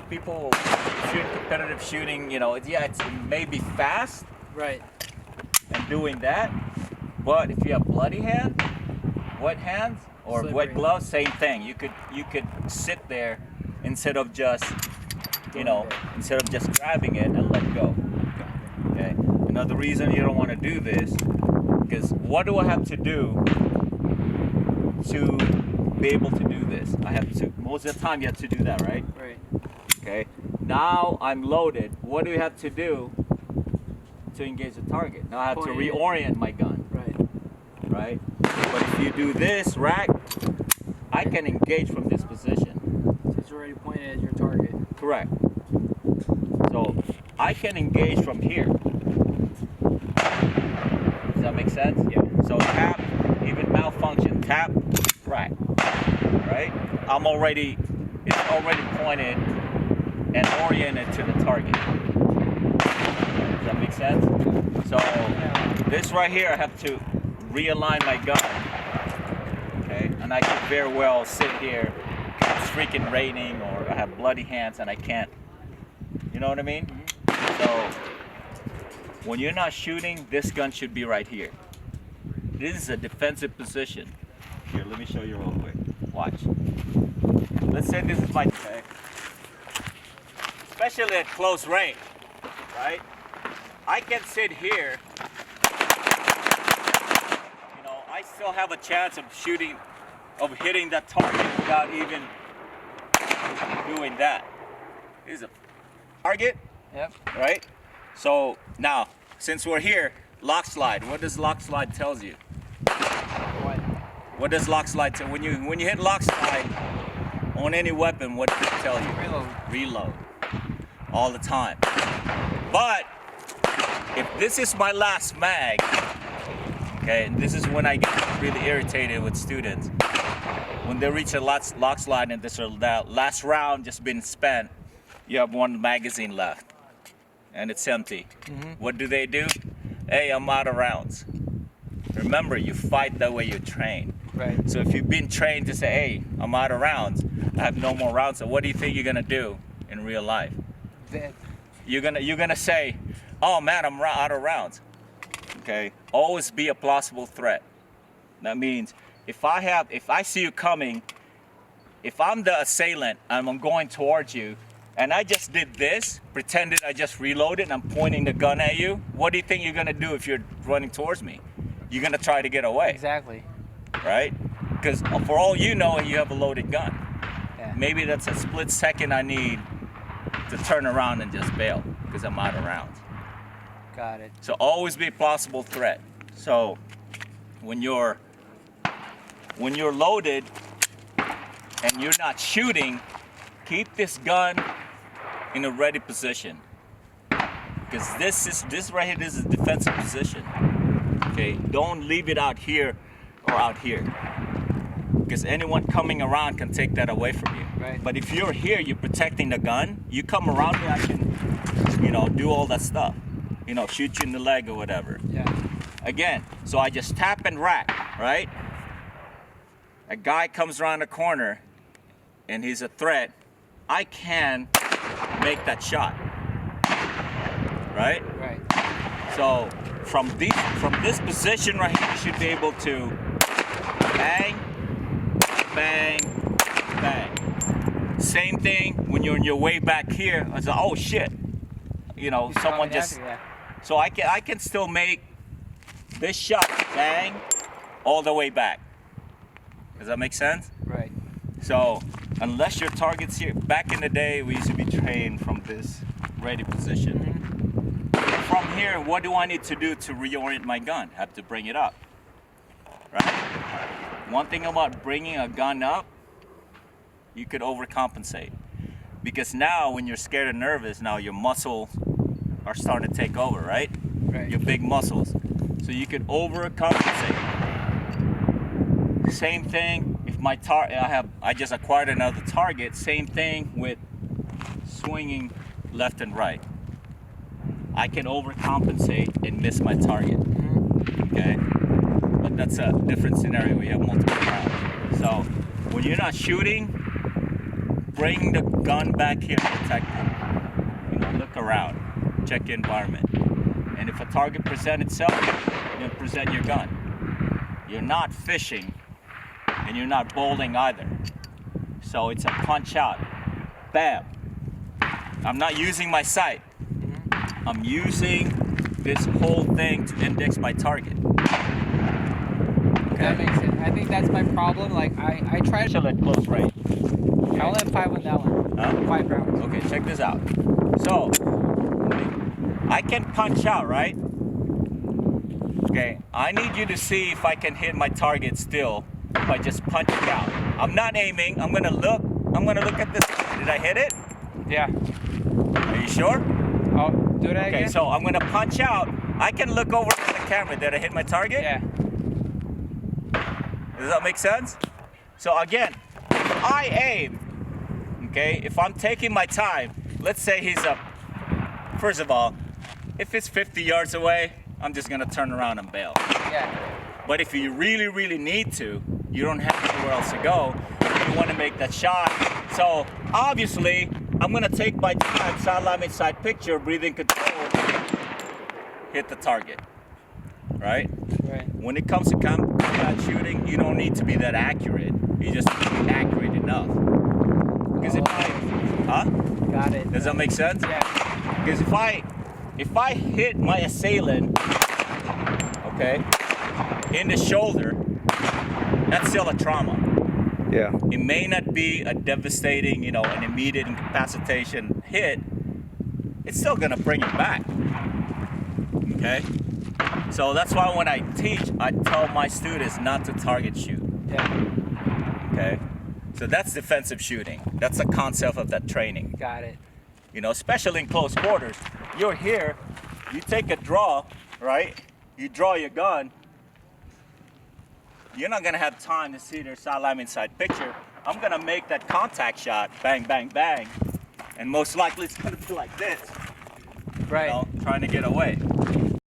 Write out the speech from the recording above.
People shooting competitive shooting, it may be fast Right. and doing that, but if you have bloody hands, wet hands, or Slippery. wet gloves, same thing. You could sit there instead of just grabbing it and let go. Okay. Another reason you don't want to do this, because what do I have to do to be able to do this? I have to. Most of the time, you have to do that, right? Right. Okay. Now I'm loaded. What do you have to do to engage the target? Now I have to reorient my gun. Right. Right? But if you do this rack, I can engage from this position. So it's already pointed at your target. Correct. So I can engage from here. Does that make sense? Yeah. So tap, even malfunction, tap, rack. Right? It's already pointed and oriented to the target. Does that make sense? So this right here, I have to realign my gun. Okay? And I could very well sit here, it's freaking raining, or I have bloody hands and I can't. You know what I mean? Mm-hmm. So when you're not shooting, this gun should be right here. This is a defensive position. Here, let me show you real quick. Watch. Let's say this is my tech. Especially at close range, right? I can sit here. I still have a chance of hitting that target without even doing that. Here's a target. Yep. Right? So now, since we're here, lock slide. What does lock slide tells you? What does lock slide tell? When you hit lock slide on any weapon, what does it tell you? Reload. Reload. All the time. But if this is my last mag, okay, and this is when I get really irritated with students. When they reach a lock slide and that last round just been spent, you have one magazine left and it's empty. Mm-hmm. What do? Hey, I'm out of rounds. Remember, you fight the way you train. Right. So if you've been trained to say, hey, I'm out of rounds, I have no more rounds, so what do you think you're gonna do in real life? Dead. You're gonna say, oh man, I'm out of rounds. Okay. Always be a plausible threat. That means if I see you coming, if I'm the assailant and I'm going towards you, and I just did this, pretended I just reloaded and I'm pointing the gun at you, what do you think you're gonna do if you're running towards me? You're gonna try to get away. Exactly. Right? Because for all you know, you have a loaded gun. Yeah. Maybe that's a split second I need to turn around and just bail because I'm out of rounds. Got it. So always be a plausible threat. So when you're loaded and you're not shooting, keep this gun in a ready position. Because this right here, this is a defensive position. Okay, don't leave it out here or out here. Because anyone coming around can take that away from you. Right. But if you're here, you're protecting the gun, you come around me, I can, do all that stuff. Shoot you in the leg or whatever. Yeah. Again, so I just tap and rack, right? A guy comes around the corner and he's a threat. I can make that shot, right? Right. So from this position right here, you should be able to bang, bang, bang. Same thing when you're on your way back here. I say, oh shit, someone just. So I can still make this shot bang all the way back. Does that make sense? Right. So unless your target's here, back in the day we used to be trained from this ready position. Mm-hmm. From here, what do I need to do to reorient my gun? I have to bring it up, right? One thing about bringing a gun up, you could overcompensate. Because now when you're scared and nervous, now your muscles are starting to take over, right? Right. Your big muscles. So you could overcompensate. Same thing if I just acquired another target, same thing with swinging left and right. I can overcompensate and miss my target. Okay? But that's a different scenario. We have multiple rounds. So when you're not shooting, bring the gun back here protected. You know, look around, check the environment. And if a target presents itself, you present your gun. You're not fishing and you're not bowling either. So it's a punch out. Bam. I'm not using my sight. I'm using this whole thing to index my target. That makes it. I think that's my problem. Like I tried. Special at close range. I only have 5 on that one. Huh? 5 rounds. Okay, check this out. So I can punch out, right? Okay, I need you to see if I can hit my target still by just punching out. I'm not aiming. I'm gonna look at this. Did I hit it? Yeah. Are you sure? Oh, do that Okay, again? so I'm gonna punch out. I can look over at the camera. Did I hit my target? Yeah. Does that make sense? So again, if I aim, okay, if I'm taking my time, let's say he's up. First of all, if it's 50 yards away, I'm just gonna turn around and bail. Yeah. But if you really, really need to, you don't have anywhere else to go, you want to make that shot. So obviously, I'm gonna take my time, sideline inside picture, breathing control, hit the target, right? Right. When it comes to combat shooting, you don't need to be that accurate. You just need to be accurate enough. Because Got it. does that make sense? Yeah. Because if I hit my assailant, okay, in the shoulder, that's still a trauma. Yeah. It may not be a devastating, you know, an immediate incapacitation hit. It's still gonna bring you back. Okay? So that's why when I teach, I tell my students not to target shoot. Yeah. Okay? So that's defensive shooting. That's the concept of that training. Got it. You know, especially in close quarters. You're here, you take a draw, right? You draw your gun. You're not gonna have time to see their sideline inside picture. I'm gonna make that contact shot, bang, bang, bang, and most likely it's gonna be like this, Right. you know, trying to get away.